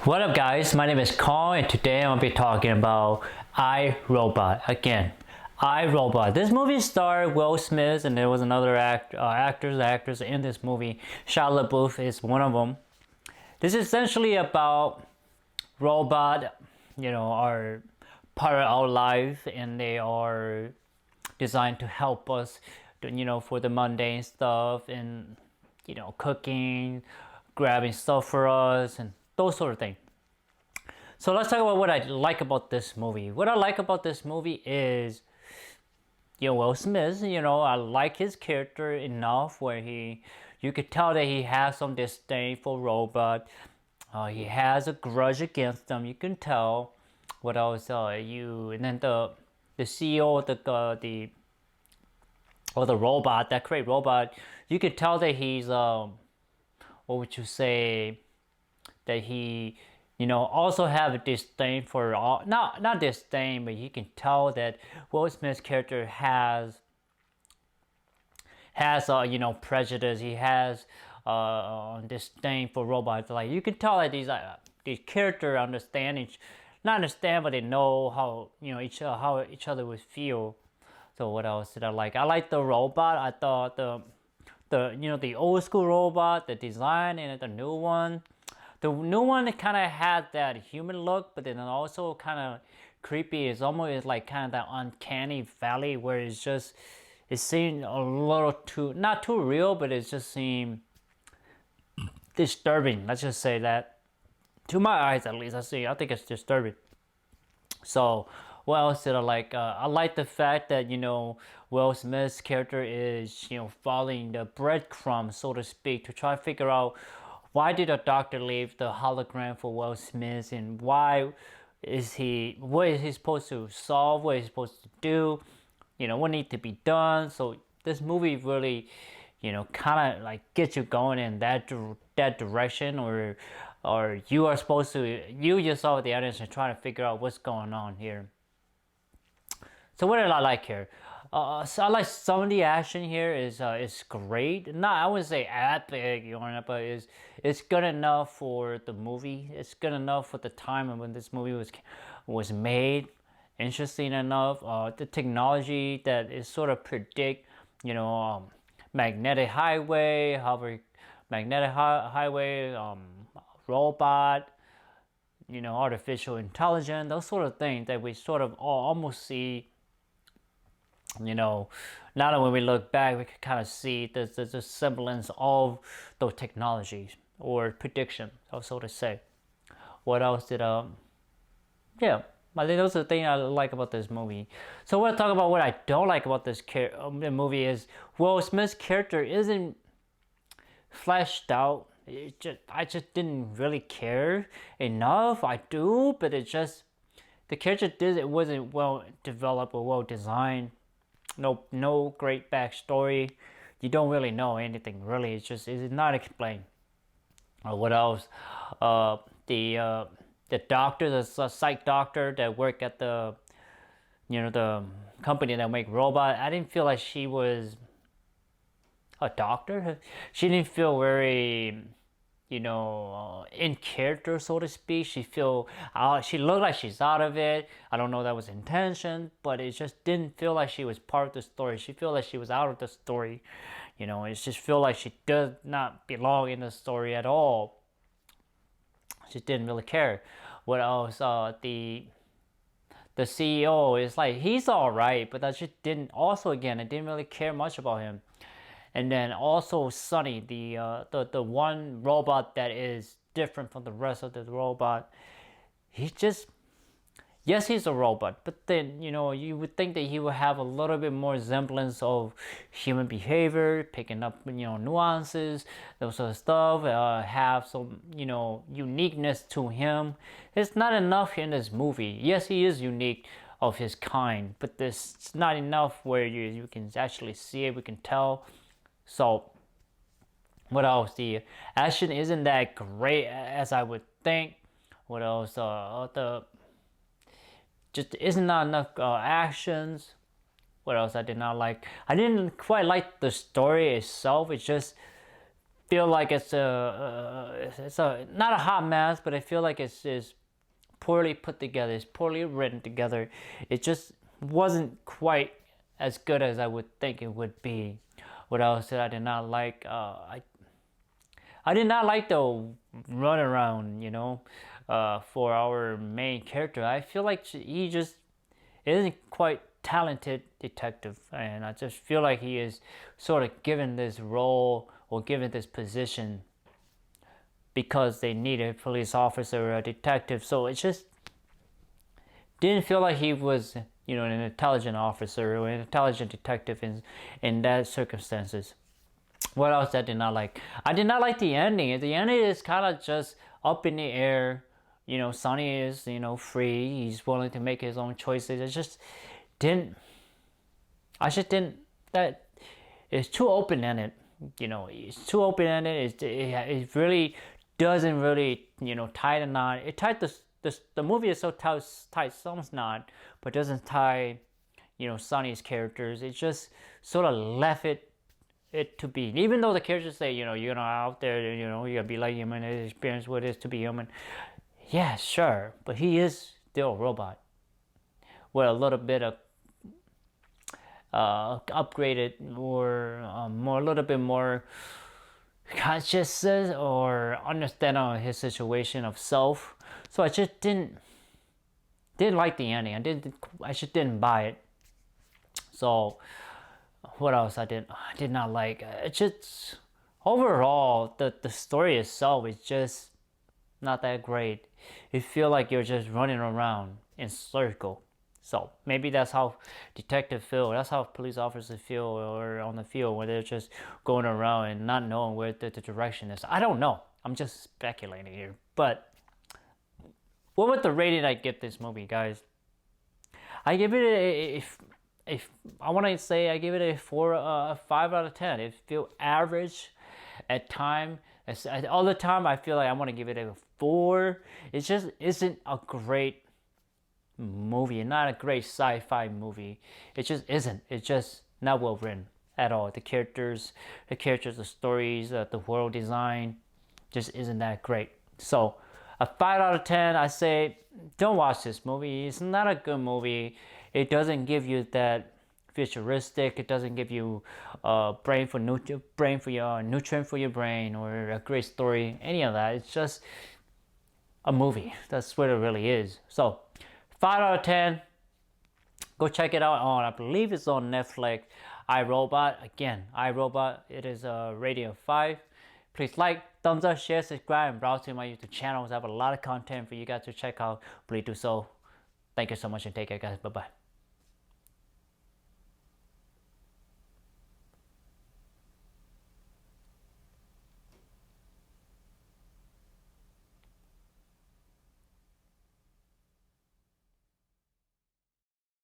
What up guys, my name is Kong and today I'm going to be talking about I, Robot. Again, I, Robot. This movie starred Will Smith and there was another actors in this movie. Shia LaBeouf is one of them. This is essentially about robot, are part of our life and they are designed to help us, for the mundane stuff and, cooking, grabbing stuff for us and those sort of things. So let's talk about what I like about this movie. What I like about this movie is, Will Smith, I like his character enough where you could tell that he has some disdain for robot. He has a grudge against them. You can tell. What else? And then the CEO of the robot, that great robot, you could tell that he's what would you say? That he, also have a disdain for all, not disdain, but you can tell that Will Smith's character has prejudice. He has disdain for robots. Like you can tell that these characters not understand, but they know how how each other would feel. So what else did I like? I like the robot. I thought the old school robot, the design, and the new one. The new one kind of had that human look, but then also kind of creepy. It's almost like kind of that uncanny valley where it seemed a little not too real, but it just seemed disturbing. Let's just say that. To my eyes, at least, I think it's disturbing. So, what else did I like? I like the fact that, Will Smith's character is, following the breadcrumbs, so to speak, to try to figure out why did a doctor leave the hologram for Will Smith and what is he supposed to solve, what is he supposed to do, what needs to be done. So this movie really, kind of like gets you going in that direction, or you are supposed to, you yourself, the audience, are trying to figure out what's going on here. So what did I like here? So I like some of the action here is great. Not, I wouldn't say epic, but it's good enough for the movie. It's good enough for the time when this movie was made. Interesting enough. The technology that is sort of predict, magnetic highway, robot, artificial intelligence, those sort of things that we sort of almost see. Now that when we look back, we can kind of see the semblance of those technologies or prediction, so to say. What else did yeah, I think those are the things I like about this movie. So we'll talk about what I don't like about this movie is Will Smith's character isn't fleshed out. I just didn't really care enough. I do, but the character it wasn't well developed or well designed. No great backstory. You don't really know anything really. It's not explained. What else? The doctor, the psych doctor that worked at the company that make robot. I didn't feel like she was a doctor. She didn't feel very in character, so to speak. She looked like she's out of it. I don't know if that was intention, but it just didn't feel like she was part of the story. She felt like she was out of the story. It just feel like she does not belong in the story at all. She didn't really care. What else? The CEO is like, he's all right, but I just didn't. Also, again, I didn't really care much about him. And then also Sonny, the one robot that is different from the rest of the robot. Yes, he's a robot, but then, you would think that he would have a little bit more semblance of human behavior, picking up, nuances, those sort of stuff, have some, uniqueness to him. It's not enough in this movie. Yes, he is unique of his kind, but it's not enough where you can actually see it, we can tell. So, what else? The action isn't that great as I would think. What else? Just isn't not enough actions. What else I did not like? I didn't quite like the story itself. It just feel like it's a not a hot mess, but I feel like it's poorly put together. It's poorly written together. It just wasn't quite as good as I would think it would be. What else did I did not like? I did not like the run around, for our main character. I feel like he just isn't quite talented detective, and I just feel like he is sort of given this role or given this position because they need a police officer or a detective. So it just didn't feel like he was, an intelligent officer or an intelligent detective in that circumstances. What else I did not like? I did not like the ending. The ending is kind of just up in the air. Sonny is, free. He's willing to make his own choices. Didn't, I just didn't, that, it's too open-ended. It's too open-ended. It really doesn't really, tie the knot. It tied the movie is so tight some knot, but doesn't tie, Sonny's characters. It just sort of left it to be. Even though the characters say, you're not out there, you gotta be like human, experience what it is to be human. Yeah, sure, but he is still a robot with a little bit of upgraded or a little bit more consciousness or understanding of his situation of self. So I just didn't like the ending. I just didn't buy it. So what else I did not like? It just overall the story itself is just not that great. You feel like you're just running around in circle. So maybe that's how detectives feel. That's how police officers feel or on the field when they're just going around and not knowing where the direction is. I don't know. I'm just speculating here. But what would the rating I give this movie, guys? I give it I want to say I give it a 5 out of 10. It feels average at time. All the time I feel like I want to give it a 4. It just isn't a great movie, not a great sci-fi movie. It just isn't. It's just not well written at all. The characters, the stories, the world design just isn't that great. So a 5 out of 10, I say don't watch this movie. It's not a good movie. It doesn't give you that futuristic. It doesn't give you brain for your nutrient for your brain or a great story. Any of that. It's just a movie. That's what it really is. So 5 out of 10. Go check it out on, I believe it's on Netflix. iRobot. Again, iRobot. It is a rating of 5. Please like, thumbs up, share, subscribe, and browse to my YouTube channels. I have a lot of content for you guys to check out. Please do so. Thank you so much and take care, guys. Bye-bye.